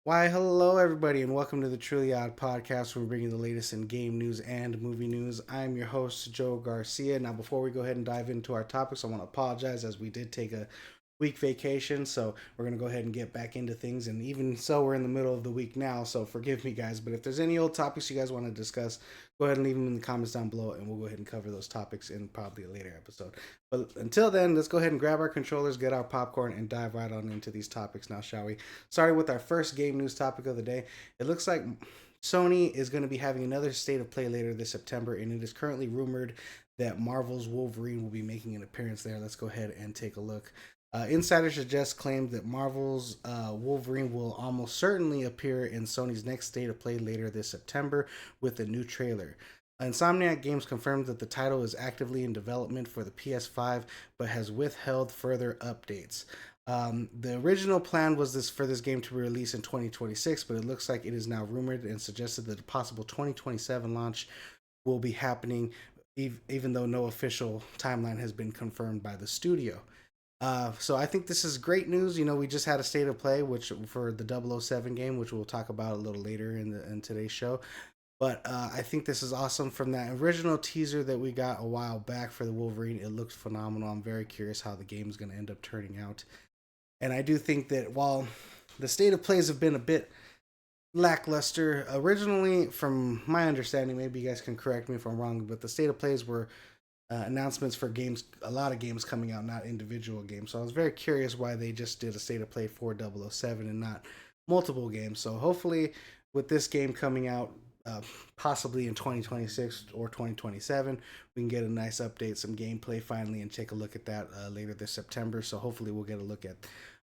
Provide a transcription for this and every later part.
Why, hello, everybody, and welcome to the Truly Odd podcast where we bring you the latest in game news and movie news. I'm your host, Joe Garcia. Now, before we go ahead and dive into our topics, I want to apologize as we did take a week vacation, so we're going to go ahead and get back into things. And even so, we're in the middle of the week now, so forgive me, guys. But if there's any old topics you guys want to discuss, go ahead and leave them in the comments down below, and we'll go ahead and cover those topics in probably a later episode. But until then, let's go ahead and grab our controllers, get our popcorn, and dive right on into these topics now, shall we? Starting with our first game news topic of the day, it looks like Sony is going to be having another state of play later this September, and it is currently rumored that Marvel's Wolverine will be making an appearance there. Let's go ahead and take a look. Insiders have just claimed that Marvel's Wolverine will almost certainly appear in Sony's next state of play later this September with a new trailer. Insomniac Games confirmed that the title is actively in development for the PS5, but has withheld further updates. The original plan was for this game to be released in 2026, but it looks like it is now rumored and suggested that a possible 2027 launch will be happening, even though no official timeline has been confirmed by the studio. So I think this is great news. You know, we just had a state of play, which for the 007 game, which we'll talk about a little later in today's show. But I think this is awesome. From that original teaser that we got a while back for the Wolverine, it looks phenomenal. I'm very curious how the game is going to end up turning out. And I do think that while the state of plays have been a bit lackluster originally, from my understanding, maybe you guys can correct me if I'm wrong, but the state of plays were announcements for games, a lot of games coming out, not individual games. So I was very curious why they just did a state of play for 007 and not multiple games. So hopefully, with this game coming out, possibly in 2026 or 2027, we can get a nice update, some gameplay finally, and take a look at that later this September. So hopefully, we'll get a look at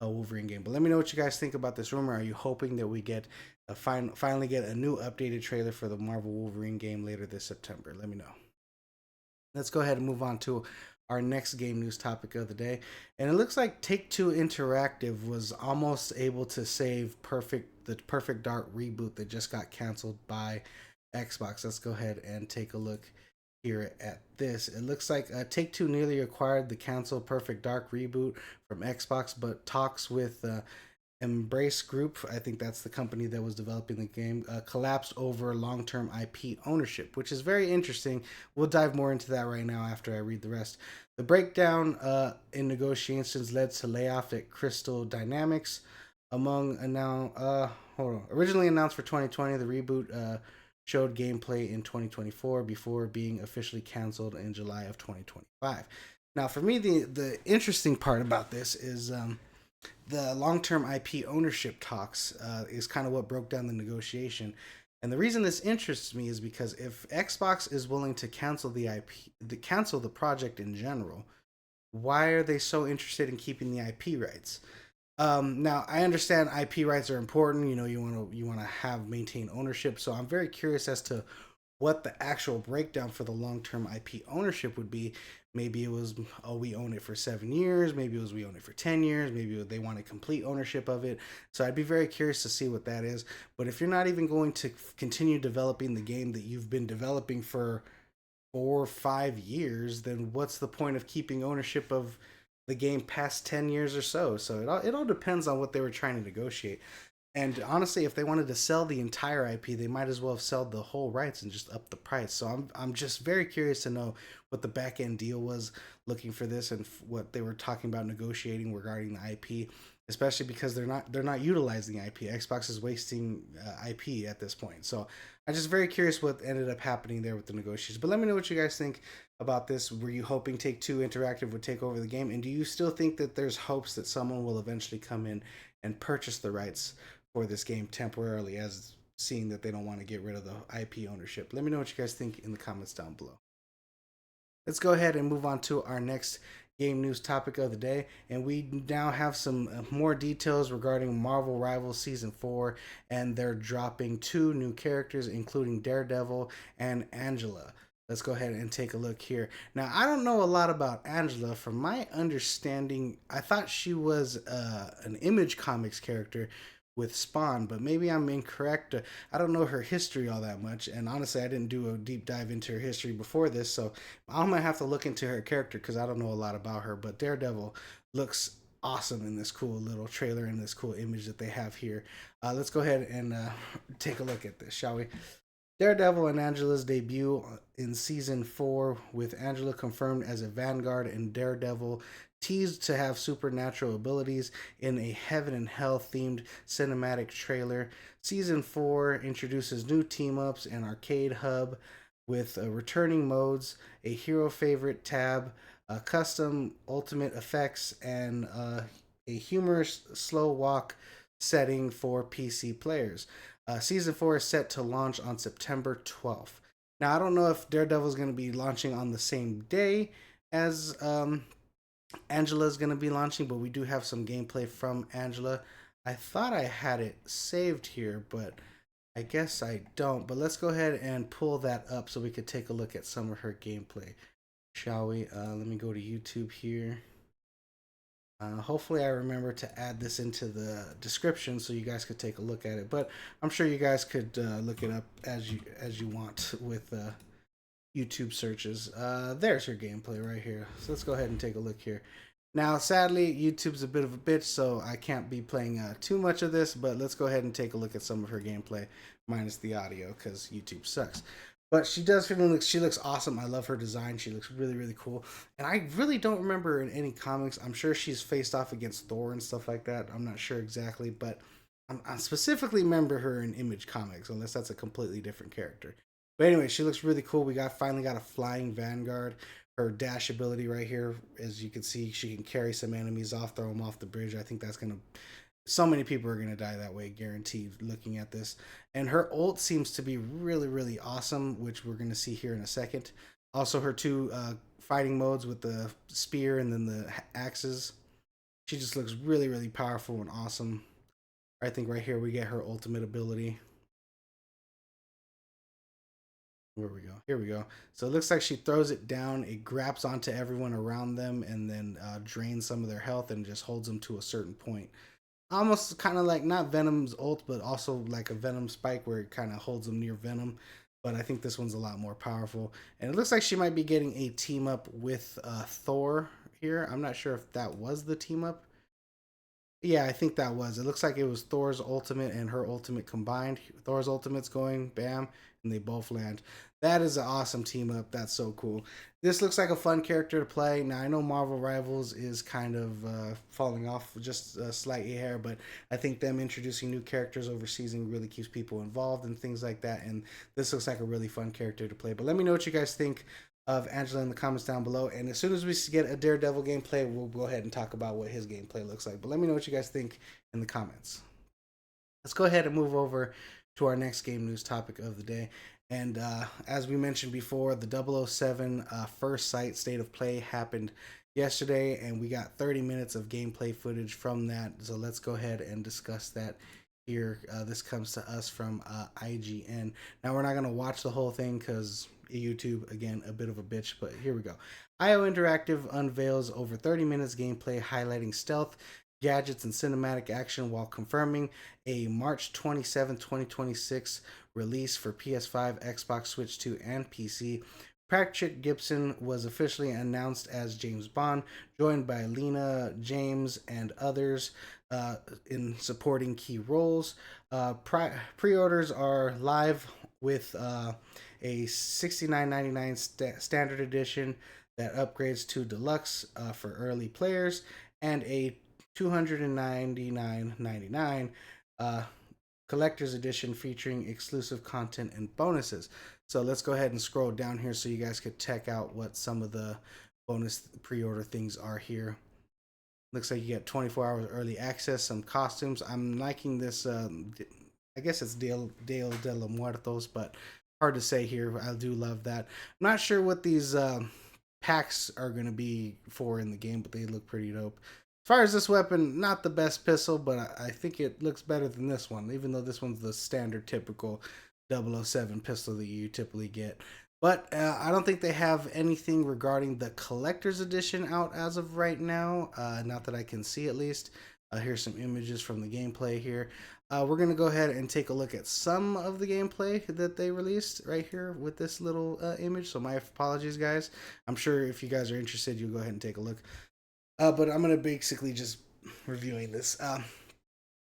a Wolverine game. But let me know what you guys think about this rumor. Are you hoping that we get finally get a new updated trailer for the Marvel Wolverine game later this September? Let me know. Let's go ahead and move on to our next game news topic of the day. And it looks like Take Two Interactive was almost able to save the Perfect Dark reboot that just got canceled by Xbox. Let's go ahead and take a look here at this. It looks like Take Two nearly acquired the canceled Perfect Dark reboot from Xbox, but talks with Embrace Group, I think that's the company that was developing the game, collapsed over long term IP ownership, which is very interesting. We'll dive more into that right now after I read the rest. The breakdown in negotiations led to layoff at Crystal Dynamics. Originally announced for 2020, the reboot showed gameplay in 2024 before being officially canceled in July of 2025. Now, for me, the interesting part about this is the long-term IP ownership talks is kind of what broke down the negotiation. And the reason this interests me is because if Xbox is willing to cancel the IP, cancel the project in general, why are they so interested in keeping the IP rights? Now I understand IP rights are important. You know, you want to have maintain ownership. So I'm very curious as to what the actual breakdown for the long term IP ownership would be. Maybe it was, oh, we own it for 7 years. Maybe it was, we own it for 10 years. Maybe they wanted complete ownership of it. So I'd be very curious to see what that is. But if you're not even going to continue developing the game that you've been developing for 4 or 5 years, then what's the point of keeping ownership of the game past 10 years or so? So it all depends on what they were trying to negotiate. And honestly, if they wanted to sell the entire IP, they might as well have sold the whole rights and just up the price. So I'm just very curious to know what the back end deal was looking for this and what they were talking about negotiating regarding the IP, especially because they're not utilizing the IP. Xbox is wasting IP at this point. So I'm just very curious what ended up happening there with the negotiations. But let me know what you guys think about this. Were you hoping Take Two Interactive would take over the game, and do you still think that there's hopes that someone will eventually come in and purchase the rights for this game temporarily, as seeing that they don't want to get rid of the IP ownership? Let me know what you guys think in the comments down below. Let's go ahead and move on to our next game news topic of the day. And we now have some more details regarding Marvel Rivals Season 4, and they're dropping two new characters, including Daredevil and Angela. Let's go ahead and take a look here. Now, I don't know a lot about Angela. From my understanding, I thought she was an Image Comics character with Spawn, but maybe I'm incorrect. I don't know her history all that much, and honestly, I didn't do a deep dive into her history before this, so I'm gonna have to look into her character because I don't know a lot about her. But Daredevil looks awesome in this cool little trailer and this cool image that they have here. Let's go ahead and take a look at this, shall we? Daredevil and Angela's debut in season 4, with Angela confirmed as a Vanguard and Daredevil teased to have supernatural abilities in a heaven and hell themed cinematic trailer. Season 4 introduces new team ups and arcade hub with returning modes, a hero favorite tab, custom ultimate effects, and a humorous slow walk setting for PC players. Season 4 is set to launch on September 12th. Now, I don't know if Daredevil is going to be launching on the same day as Angela is going to be launching, but we do have some gameplay from Angela. I thought I had it saved here, but I guess I don't. But let's go ahead and pull that up so we could take a look at some of her gameplay, shall we? Let me go to YouTube here. Hopefully I remember to add this into the description so you guys could take a look at it. But I'm sure you guys could look it up as you want with YouTube searches. There's her gameplay right here. So let's go ahead and take a look here. Now, sadly, YouTube's a bit of a bitch, so I can't be playing too much of this. But let's go ahead and take a look at some of her gameplay, minus the audio, because YouTube sucks. But she looks awesome. I love her design. She looks really, really cool. And I really don't remember her in any comics. I'm sure she's faced off against Thor and stuff like that. I'm not sure exactly, but I specifically remember her in Image Comics, unless that's a completely different character. But anyway, she looks really cool. We finally got a flying Vanguard. Her dash ability right here, as you can see, she can carry some enemies off, throw them off the bridge. I think that's gonna. So many people are gonna die that way, guaranteed. Looking at this, and her ult seems to be really, really awesome, which we're gonna see here in a second. Also, her two fighting modes with the spear and then the axes. She just looks really, really powerful and awesome. I think right here we get her ultimate ability. Where we go? Here we go. So it looks like she throws it down. It grabs onto everyone around them and then drains some of their health and just holds them to a certain point. Almost kind of like not Venom's ult, but also like a Venom spike where it kind of holds them near Venom. But I think this one's a lot more powerful. And it looks like she might be getting a team up with Thor here. I'm not sure if that was the team up. Yeah, I think that was. It looks like it was Thor's ultimate and her ultimate combined. Thor's ultimate's going, bam, and they both land. That is an awesome team up. That's so cool. This looks like a fun character to play. Now, I know Marvel Rivals is kind of falling off just slightly here, but I think them introducing new characters over season really keeps people involved and things like that. And this looks like a really fun character to play. But let me know what you guys think of Angela in the comments down below, and as soon as we get a Daredevil gameplay, we'll go ahead and talk about what his gameplay looks like. But let me know what you guys think in the comments. Let's go ahead and move over to our next game news topic of the day. And as we mentioned before, the 007 First Sight State of Play happened yesterday, and we got 30 minutes of gameplay footage from that. So let's go ahead and discuss that here. This comes to us from IGN. Now, we're not going to watch the whole thing because YouTube, again, a bit of a bitch, but here we go. IO Interactive unveils over 30 minutes gameplay highlighting stealth, gadgets, and cinematic action while confirming a March 27, 2026 release for PS5, Xbox, Switch 2, and PC. Patrick Gibson was officially announced as James Bond, joined by Lena James and others in supporting key roles. Pre-orders are live with a $69.99 standard edition that upgrades to deluxe for early players, and a $299.99 collector's edition featuring exclusive content and bonuses. So let's go ahead and scroll down here so you guys could check out what some of the bonus pre-order things are here. Looks like you get 24 hours early access, some costumes. I'm liking this. I guess it's Dia de los Muertos, but hard to say here. I do love that. I'm not sure what these packs are going to be for in the game, but they look pretty dope. As far as this weapon, not the best pistol, but I think it looks better than this one, even though this one's the standard typical 007 pistol that you typically get. But I don't think they have anything regarding the collector's edition out as of right now, not that I can see at least. Here's some images from the gameplay here. We're going to go ahead and take a look at some of the gameplay that they released right here with this little image. So my apologies, guys. I'm sure if you guys are interested, you'll go ahead and take a look. But I'm going to basically just reviewing this.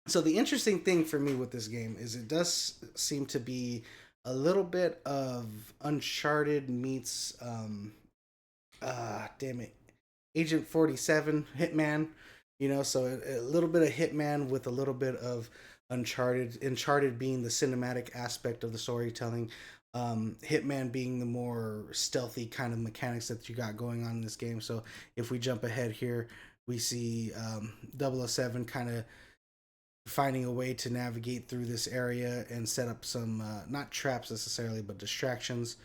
So the interesting thing for me with this game is it does seem to be a little bit of Uncharted meets damn it, Agent 47 Hitman, so a little bit of Hitman with a little bit of Uncharted being the cinematic aspect of the storytelling, Hitman being the more stealthy kind of mechanics that you got going on in this game. So if we jump ahead here, we see 007 kind of finding a way to navigate through this area and set up some not traps necessarily, but distractions,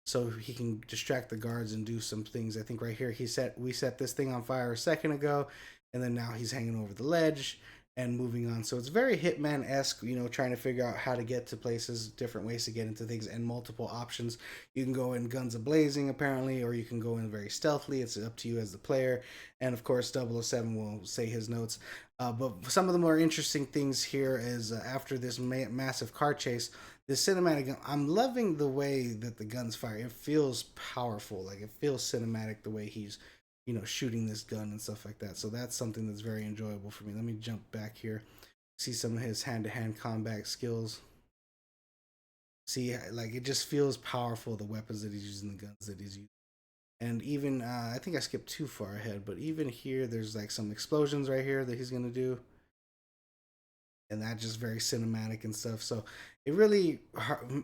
so he can distract the guards and do some things. I think right here we set this thing on fire a second ago, and then now he's hanging over the ledge and moving on. So it's very Hitman-esque, trying to figure out how to get to places, different ways to get into things, and multiple options. You can go in guns a-blazing, apparently, or you can go in very stealthily. It's up to you as the player. And, of course, 007 will say his notes. But some of the more interesting things here is after this massive car chase, this cinematic, I'm loving the way that the guns fire. It feels powerful. Like, it feels cinematic the way he's shooting this gun and stuff like that. So that's something that's very enjoyable for me. Let me jump back here, see some of his hand-to-hand combat skills. See, like, it just feels powerful, the weapons that he's using, the guns that he's using. And even, I think I skipped too far ahead, but even here, there's like some explosions right here that he's going to do. And that's just very cinematic and stuff. So it really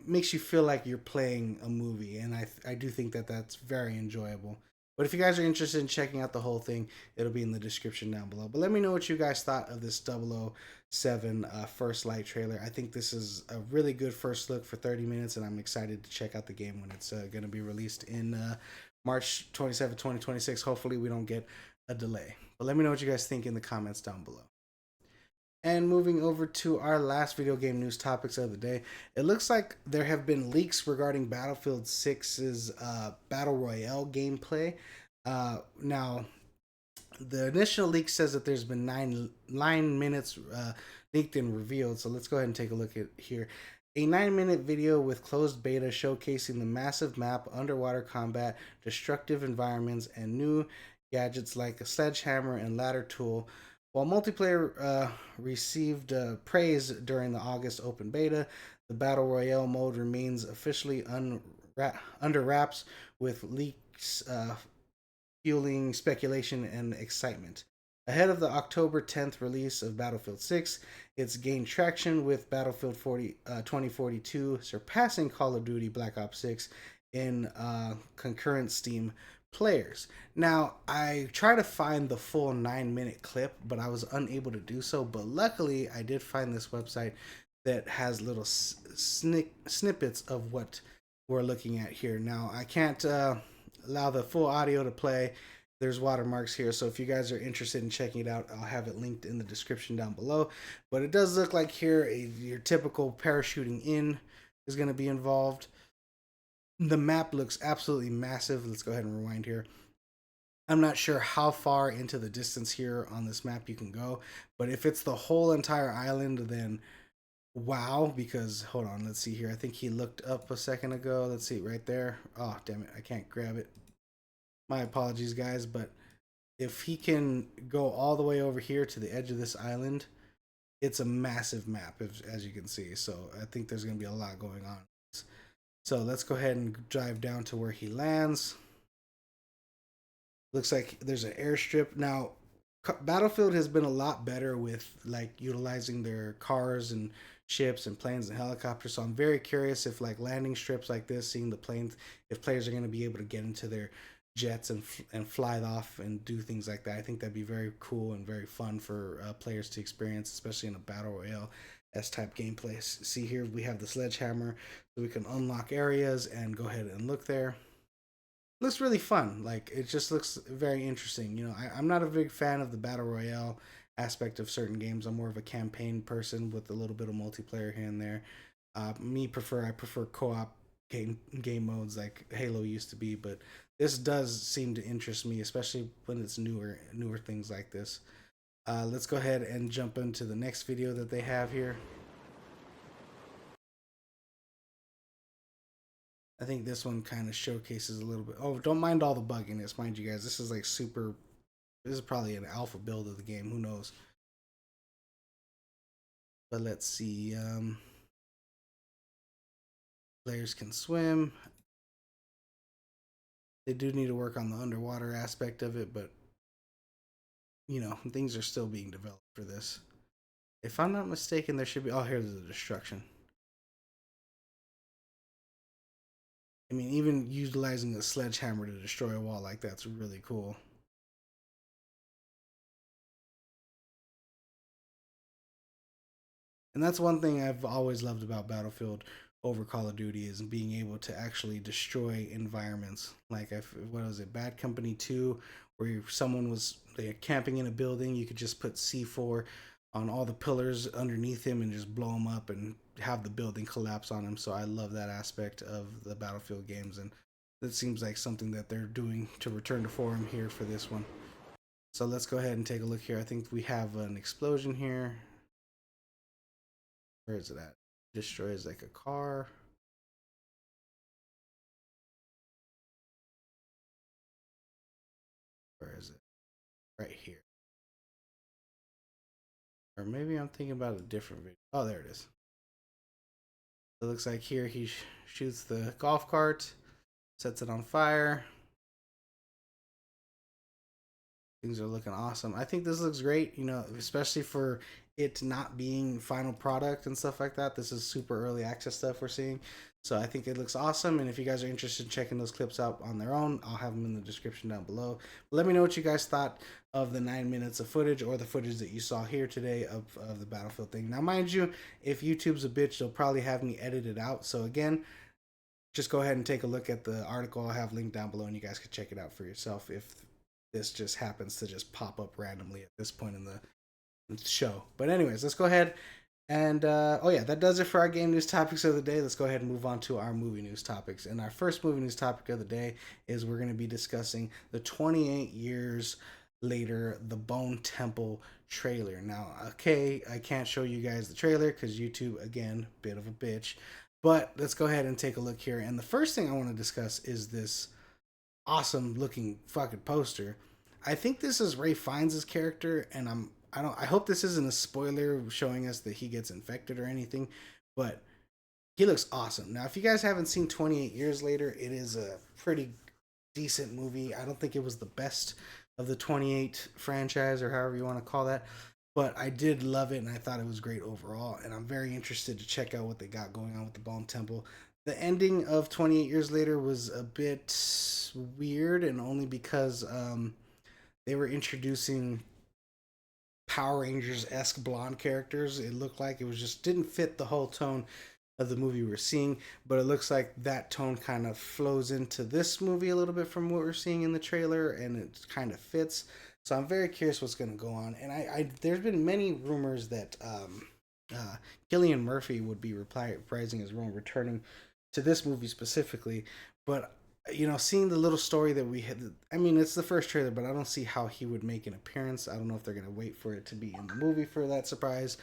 makes you feel like you're playing a movie. And I do think that that's very enjoyable. But if you guys are interested in checking out the whole thing, it'll be in the description down below. But let me know what you guys thought of this 007 First Light trailer. I think this is a really good first look for 30 minutes, and I'm excited to check out the game when it's going to be released in March 27, 2026. Hopefully we don't get a delay. But let me know what you guys think in the comments down below. And moving over to our last video game news topics of the day, it looks like there have been leaks regarding Battlefield 6's Battle Royale gameplay. Now, the initial leak says that there's been 9 minutes leaked and revealed. So let's go ahead and take a look at here. A 9-minute video with closed beta showcasing the massive map, underwater combat, destructive environments, and new gadgets like a sledgehammer and ladder tool. While multiplayer received praise during the August open beta, the Battle Royale mode remains officially under wraps, with leaks fueling speculation and excitement. Ahead of the October 10th release of Battlefield 6, it's gained traction, with Battlefield 2042 surpassing Call of Duty Black Ops 6 in concurrent Steam players. Now, I tried to find the full 9-minute clip, but I was unable to do so. But luckily, I did find this website that has little snippets of what we're looking at here. Now, I can't allow the full audio to play. There's watermarks here, so if you guys are interested in checking it out, I'll have it linked in the description down below. But it does look like here your typical parachuting in is going to be involved. The map looks absolutely massive. Let's go ahead and rewind here. I'm not sure how far into the distance here on this map you can go, but if it's the whole entire island, then wow, because hold on, let's see here. I think he looked up a second ago. Let's see right there. Oh, damn it. I can't grab it. My apologies, guys, but if he can go all the way over here to the edge of this island, it's a massive map, as you can see. So I think there's going to be a lot going on. So let's go ahead and drive down to where he lands. Looks like there's an airstrip. Now, Battlefield has been a lot better with like utilizing their cars and ships and planes and helicopters. So I'm very curious if like landing strips like this, seeing the planes, if players are going to be able to get into their jets and fly off and do things like that. I think that'd be very cool and very fun for players to experience, especially in a battle royale S-type gameplay. See here, we have the sledgehammer, so we can unlock areas and go ahead and look there. Looks really fun. Like, it just looks very interesting. I'm not a big fan of the battle royale aspect of certain games. I'm more of a campaign person with a little bit of multiplayer here and there. I prefer co-op game modes like Halo used to be, but this does seem to interest me, especially when it's newer things like this. Let's go ahead and jump into the next video that they have here. I think this one kind of showcases a little bit. Oh, don't mind all the bugginess, mind you guys. This is like super This is probably an alpha build of the game. Who knows? But let's see. Players can swim. They do need to work on the underwater aspect of it, but things are still being developed for this. If I'm not mistaken, there should be. Oh, here's the destruction. I mean, even utilizing a sledgehammer to destroy a wall like that's really cool. And that's one thing I've always loved about Battlefield over Call of Duty is being able to actually destroy environments. Like, what was it, Bad Company 2, where someone was camping in a building, you could just put C4 on all the pillars underneath him and just blow him up and have the building collapse on him. So I love that aspect of the Battlefield games, and that seems like something that they're doing to return to form here for this one. So let's go ahead and take a look here. I think we have an explosion here. Where is it at? Destroys like a car. Where is it? Right here. Or maybe I'm thinking about a different video. Oh, there it is. It looks like here he shoots the golf cart, sets it on fire. Things are looking awesome. I think this looks great, especially for it not being final product and stuff like that. This is super early access stuff we're seeing. So I think it looks awesome. And if you guys are interested in checking those clips out on their own, I'll have them in the description down below. But let me know what you guys thought of the 9 minutes of footage or the footage that you saw here today of the Battlefield thing. Now, mind you, if YouTube's a bitch, they'll probably have me edit it out. So again, just go ahead and take a look at the article I'll have linked down below, and you guys can check it out for yourself if this just happens to just pop up randomly at this point in the show. But anyways, let's go ahead and oh yeah, that does it for our game news topics of the day. Let's go ahead and move on to our movie news topics. And our first movie news topic of the day is we're going to be discussing the 28 years later The Bone Temple trailer. Now, okay, I can't show you guys the trailer because YouTube, again, bit of a bitch. But let's go ahead and take a look here. And the first thing I want to discuss is this awesome looking fucking poster. I think this is Ray Fiennes' character, and I hope this isn't a spoiler showing us that he gets infected or anything, but he looks awesome. Now, if you guys haven't seen 28 Years Later, it is a pretty decent movie. I don't think it was the best of the 28 franchise or however you want to call that, but I did love it and I thought it was great overall, and I'm very interested to check out what they got going on with the Bone Temple. The ending of 28 Years Later was a bit weird, and only because they were introducing Power Rangers esque blonde characters. It looked like it was just didn't fit the whole tone of the movie we're seeing, but it looks like that tone kind of flows into this movie a little bit from what we're seeing in the trailer, and it kind of fits. So I'm very curious what's going to go on. And I there's been many rumors that Cillian Murphy would be reprising his role, returning to this movie specifically. But seeing the little story that we had, I mean, it's the first trailer, but I don't see how he would make an appearance. I don't know if they're going to wait for it to be in the movie for that surprise.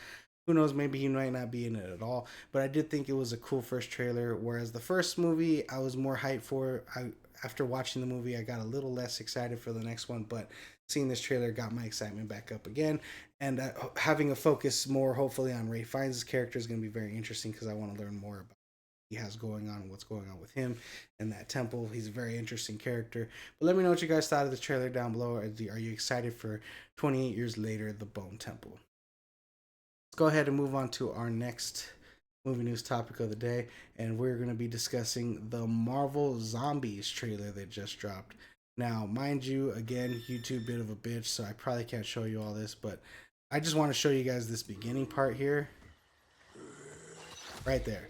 Who knows? Maybe he might not be in it at all. But I did think it was a cool first trailer. Whereas the first movie, I was more hyped for. After watching the movie, I got a little less excited for the next one. But seeing this trailer got my excitement back up again. And having a focus more, hopefully, on Ray Fiennes' character is going to be very interesting because I want to learn more about he has going on, what's going on with him and that temple. He's a very interesting character. But let me know what you guys thought of the trailer down below. Are you excited for 28 Years Later, The Bone Temple? Let's go ahead and move on to our next movie news topic of the day, and we're going to be discussing the Marvel Zombies trailer that just dropped. Now, mind you, again, YouTube bit of a bitch, so I probably can't show you all this, but I just want to show you guys this beginning part here. Right there.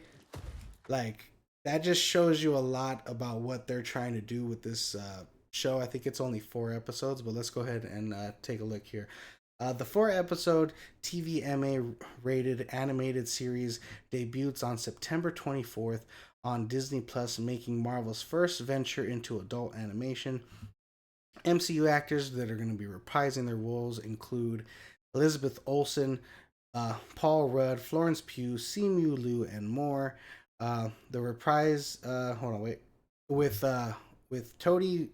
Like, that just shows you a lot about what they're trying to do with this show. I think it's only 4 episodes, but let's go ahead and take a look here. The 4-episode TVMA rated animated series debuts on September 24th on Disney Plus, making Marvel's first venture into adult animation. MCU actors that are going to be reprising their roles include Elizabeth Olsen, Paul Rudd, Florence Pugh, Simu Liu, and more. The reprise, hold on, wait, with Toadie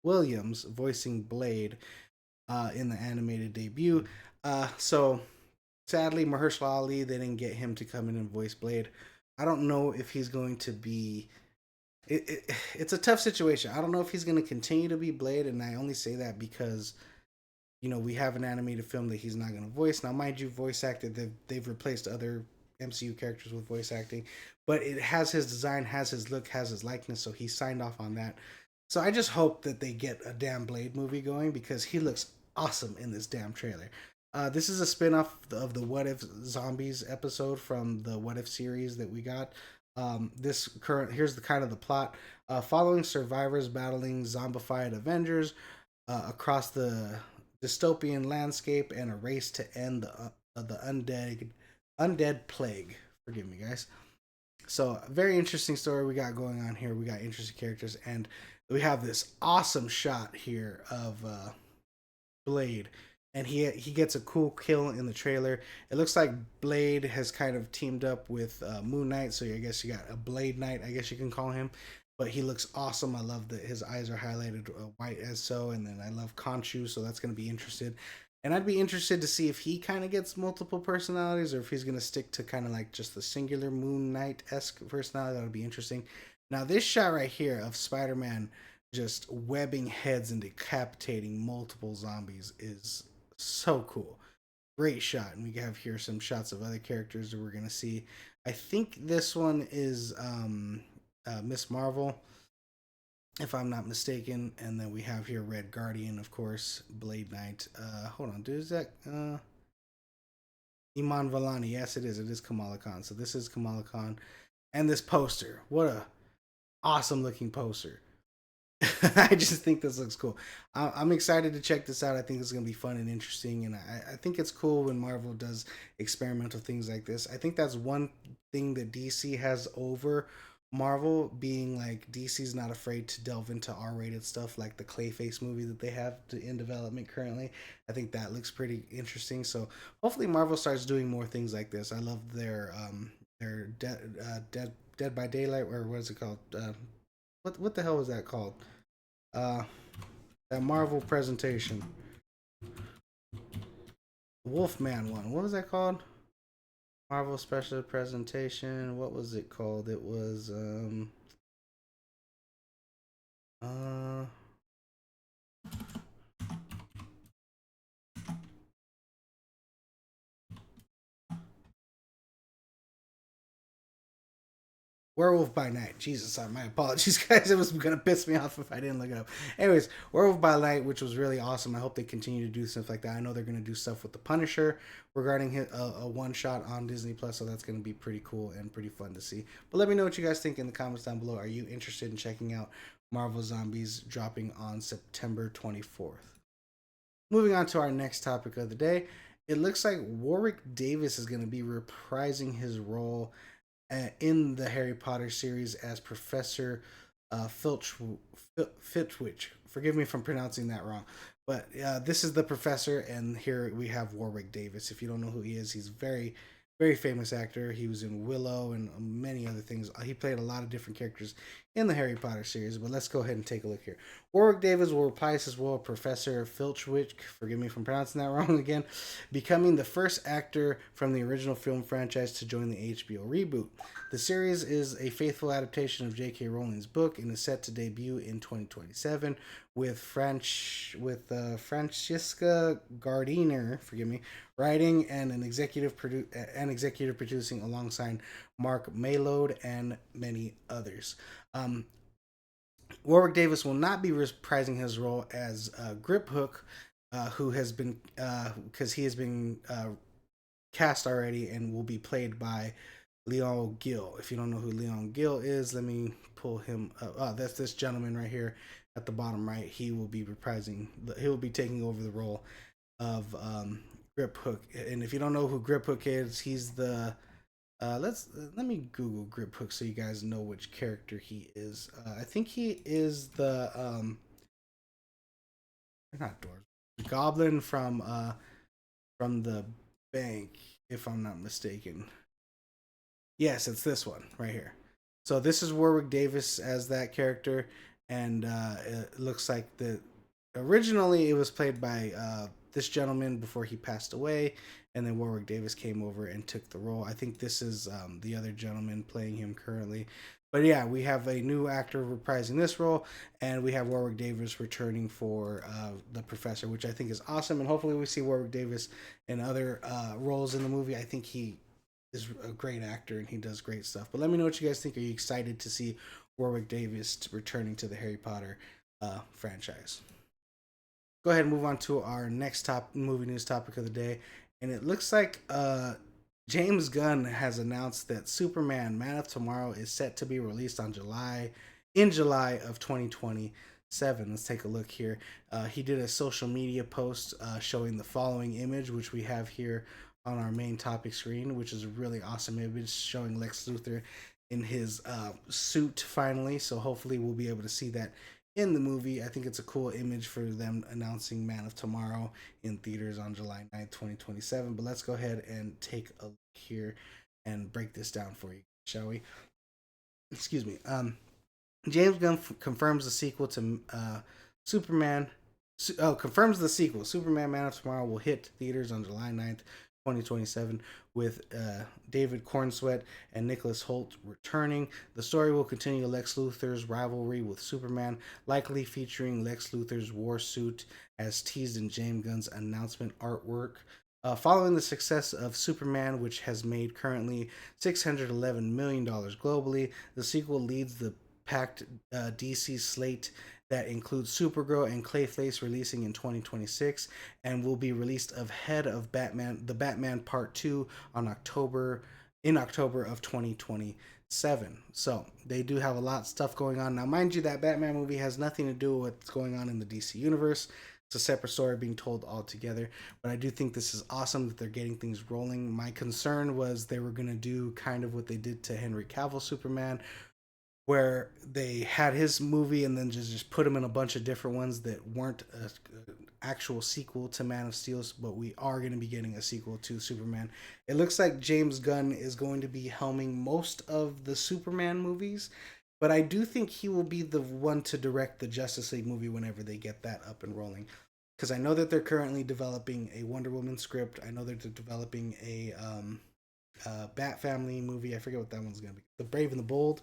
Williams voicing Blade in the animated debut. So sadly, Mahershala Ali, they didn't get him to come in and voice Blade. I don't know if he's going to be. It's a tough situation. I don't know if he's going to continue to be Blade, and I only say that because we have an animated film that he's not going to voice. Now, mind you, voice acted, they've replaced other MCU characters with voice acting, but it has his design, has his look, has his likeness, so he signed off on that. So I just hope that they get a damn Blade movie going because he looks awesome in this damn trailer. This is a spin-off of the What If Zombies episode from the What If series that we got. Here's the kind of the plot. Following survivors battling zombified Avengers across the dystopian landscape and a race to end the undead plague. Forgive me, guys. So, very interesting story we got going on here. We got interesting characters, and we have this awesome shot here of Blade, and he gets a cool kill in the trailer. It looks like Blade has kind of teamed up with Moon Knight, so I guess you got a Blade Knight, I guess you can call him. But he looks awesome. I love that his eyes are highlighted white as so, and then I love Conchu, so that's going to be interesting. And I'd be interested to see if he kind of gets multiple personalities or if he's going to stick to kind of like just the singular Moon Knight esque personality. That would be interesting. Now, this shot right here of Spider Man just webbing heads and decapitating multiple zombies is so cool. Great shot. And we have here some shots of other characters that we're going to see. I think this one is Miss Marvel, if I'm not mistaken. And then we have here Red Guardian, of course, Blade Knight. Hold on, dude, is that Iman Vellani? Yes, it is. It is Kamala Khan. So this is Kamala Khan, and this poster. What a awesome looking poster. I just think this looks cool. I'm excited to check this out. I think it's going to be fun and interesting, and I think it's cool when Marvel does experimental things like this. I think that's one thing that DC has over Marvel, being like DC's not afraid to delve into R-rated stuff like the Clayface movie that they have in development currently. I think that looks pretty interesting. So hopefully Marvel starts doing more things like this. I love their Dead by Daylight, or what is it called? What the hell was that called? Uh, that Marvel presentation, Wolfman one. What was that called? Marvel special presentation. What was it called? It was uh Werewolf by Night. Jesus, my apologies, guys. It was gonna piss me off if I didn't look it up. Anyways, Werewolf by Night, which was really awesome. I hope they continue to do stuff like that. I know they're gonna do stuff with the Punisher regarding a one shot on Disney Plus, so that's gonna be pretty cool and pretty fun to see. But let me know what you guys think in the comments down below. Are you interested in checking out Marvel Zombies dropping on September 24th? Moving on to our next topic of the day. It looks like Warwick Davis is going to be reprising his role in the Harry Potter series as Professor Flitwick. Forgive me if I'm pronouncing that wrong. But this is the professor, and here we have Warwick Davis. If you don't know who he is, he's very, very famous actor. He was in Willow and many other things. He played a lot of different characters in the Harry Potter series. But let's go ahead and take a look here. Warwick Davis will reprise his role of Professor Flitwick. Forgive me if I'm pronouncing that wrong again. Becoming the first actor from the original film franchise to join the HBO reboot. The series is a faithful adaptation of J.K. Rowling's book and is set to debut in 2027 with Francesca Gardiner, forgive me, writing and an executive producing alongside Mark Maylode and many others. Warwick Davis will not be reprising his role as Grip Hook, who has been because he has been cast already and will be played by Leon Gill. If you don't know who Leon Gill is, let me pull him up. Oh, that's this gentleman right here at the bottom right. He will be reprising. He will be taking over the role of Grip Hook. And if you don't know who Grip Hook is, he's the let me Google Grip Hook so you guys know which character he is. I think he is the not Doors, Goblin from the bank, if I'm not mistaken. Yes, it's this one right here. So this is Warwick Davis as that character, and it looks like originally it was played by this gentleman before he passed away, and then Warwick Davis came over and took the role. I think this is the other gentleman playing him currently. But yeah, we have a new actor reprising this role, and we have Warwick Davis returning for the Professor, which I think is awesome. And hopefully, we see Warwick Davis in other roles in the movie. I think he is a great actor and he does great stuff. But let me know what you guys think. Are you excited to see Warwick Davis returning to the Harry Potter franchise? Go ahead and move on to our next top movie news topic of the day. And it looks like James Gunn has announced that Superman Man of Tomorrow is set to be released on July of 2027. Let's take a look here. He did a social media post showing the following image, which we have here on our main topic screen, which is a really awesome image showing Lex Luthor in his suit finally. So hopefully we'll be able to see that in the movie. I think it's a cool image for them announcing Man of Tomorrow in theaters on July 9th, 2027. But let's go ahead and take a look here and break this down for you, shall we? Excuse me. James Gunn confirms the sequel to Superman. Confirms the sequel. Superman Man of Tomorrow will hit theaters on July 9th, 2027, with David Cornsweet and Nicholas Hoult returning. The story will continue Lex Luthor's rivalry with Superman, likely featuring Lex Luthor's war suit as teased in James Gunn's announcement artwork. Following the success of Superman, which has made currently $611 million globally, the sequel leads the packed DC slate that includes Supergirl and Clayface releasing in 2026 and will be released ahead of the Batman Part 2 in October of 2027. So they do have a lot of stuff going on. Now, mind you, that Batman movie has nothing to do with what's going on in the DC universe. It's a separate story being told altogether. But I do think this is awesome that they're getting things rolling. My concern was they were going to do kind of what they did to Henry Cavill Superman, where they had his movie and then just put him in a bunch of different ones that weren't an actual sequel to Man of Steel, but we are going to be getting a sequel to Superman. It looks like James Gunn is going to be helming most of the Superman movies, but I do think he will be the one to direct the Justice League movie whenever they get that up and rolling. Because I know that they're currently developing a Wonder Woman script. I know that they're developing a Bat Family movie. I forget what that one's going to be. The Brave and the Bold.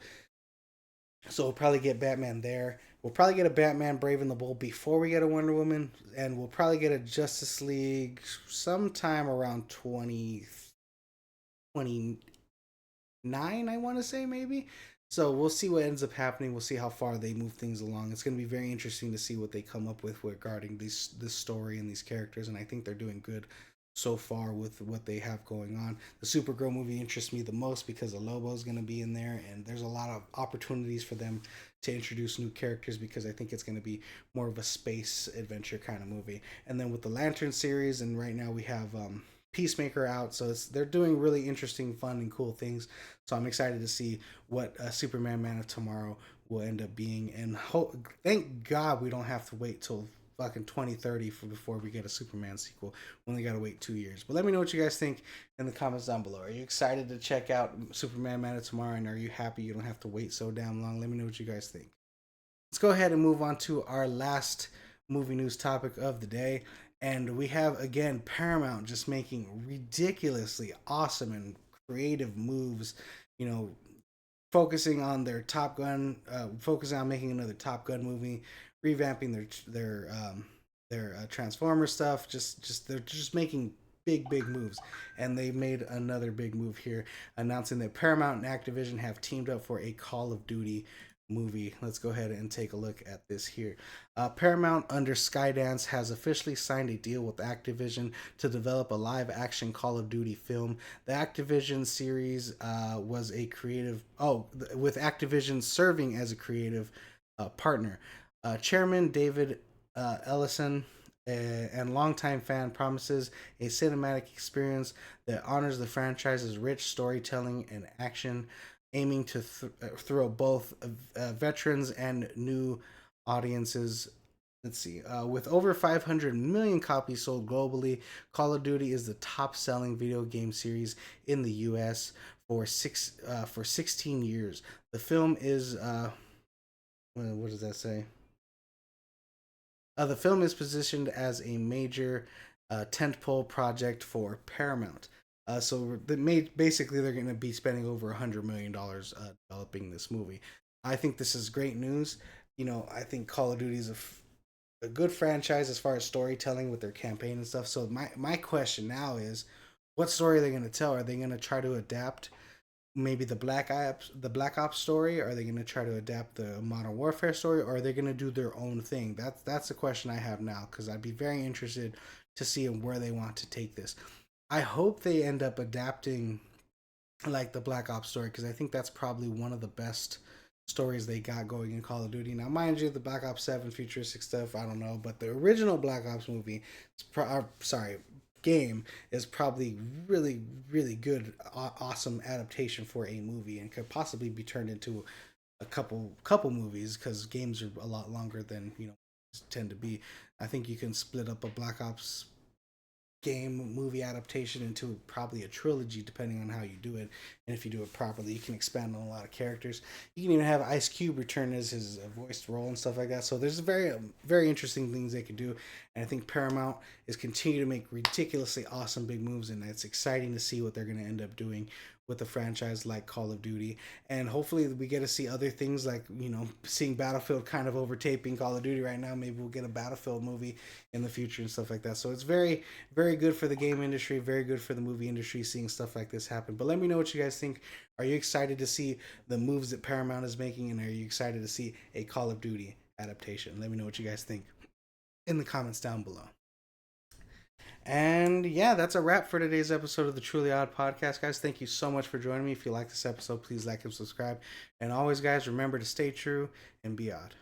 So we'll probably get Batman there. We'll probably get a Batman Brave and the Bold before we get a Wonder Woman. And we'll probably get a Justice League sometime around 2029, I want to say, maybe. So we'll see what ends up happening. We'll see how far they move things along. It's going to be very interesting to see what they come up with regarding this story and these characters. And I think they're doing good so far with what they have going on. The Supergirl movie interests me the most because the Lobo is going to be in there, and there's a lot of opportunities for them to introduce new characters because I think it's going to be more of a space adventure kind of movie. And then with the Lantern series, and right now we have Peacemaker out, so they're doing really interesting, fun, and cool things. So I'm excited to see what Superman Man of Tomorrow will end up being, and thank God we don't have to wait till fucking 2030 before we get a Superman sequel. We only gotta wait 2 years. But let me know what you guys think in the comments down below. Are you excited to check out Superman Man of Tomorrow, and are you happy you don't have to wait so damn long? Let me know what you guys think. Let's go ahead and move on to our last movie news topic of the day. And we have, again, Paramount just making ridiculously awesome and creative moves, you know, focusing on their Top Gun, focusing on making another Top Gun movie, revamping their Transformer stuff. They're just making big moves, and they made another big move here, announcing that Paramount and Activision have teamed up for a Call of Duty movie. Let's go ahead and take a look at this here. Paramount under Skydance has officially signed a deal with Activision to develop a live action Call of Duty film. The Activision series was a creative, with Activision serving as a creative partner. Chairman David Ellison and longtime fan promises a cinematic experience that honors the franchise's rich storytelling and action, aiming to throw both veterans and new audiences. Let's see. With over 500 million copies sold globally, Call of Duty is the top-selling video game series in the U.S. for 16 years. The film is What does that say? The film is positioned as a major tentpole project for Paramount. Basically they're going to be spending over $100 million developing this movie. I think this is great news. I think Call of Duty is a good franchise as far as storytelling with their campaign and stuff. So my question now is, what story are they going to tell? Are they going to try to adapt maybe the Black Ops story? Are they going to try to adapt the Modern Warfare story, or are they going to do their own thing? That's the question I have now, because I'd be very interested to see where they want to take this. I hope they end up adapting like the Black Ops story, because I think that's probably one of the best stories they got going in Call of Duty. Now, mind you, the Black Ops 7 futuristic stuff, I don't know, but the original Black Ops movie, sorry, game is probably really, really good, awesome adaptation for a movie, and could possibly be turned into a couple movies, because games are a lot longer than tend to be. I think you can split up a Black Ops game movie adaptation into probably a trilogy, depending on how you do it. And if you do it properly, you can expand on a lot of characters. You can even have Ice Cube return as his voiced role and stuff like that. So there's very very interesting things they could do. And I think Paramount is continuing to make ridiculously awesome big moves, and it's exciting to see what they're going to end up doing with a franchise like Call of Duty. And hopefully we get to see other things, like seeing Battlefield kind of overtaping Call of Duty right now. Maybe we'll get a Battlefield movie in the future and stuff like that. So it's very, very good for the game industry, very good for the movie industry, seeing stuff like this happen. But let me know what you guys think. Are you excited to see the moves that Paramount is making, and are you excited to see a Call of Duty adaptation? Let me know what you guys think in the comments down below. And yeah, that's a wrap for today's episode of the Truly Odd Podcast, guys. Thank you so much for joining me. If you like this episode, please like and subscribe. And always, guys, remember to stay true and be odd.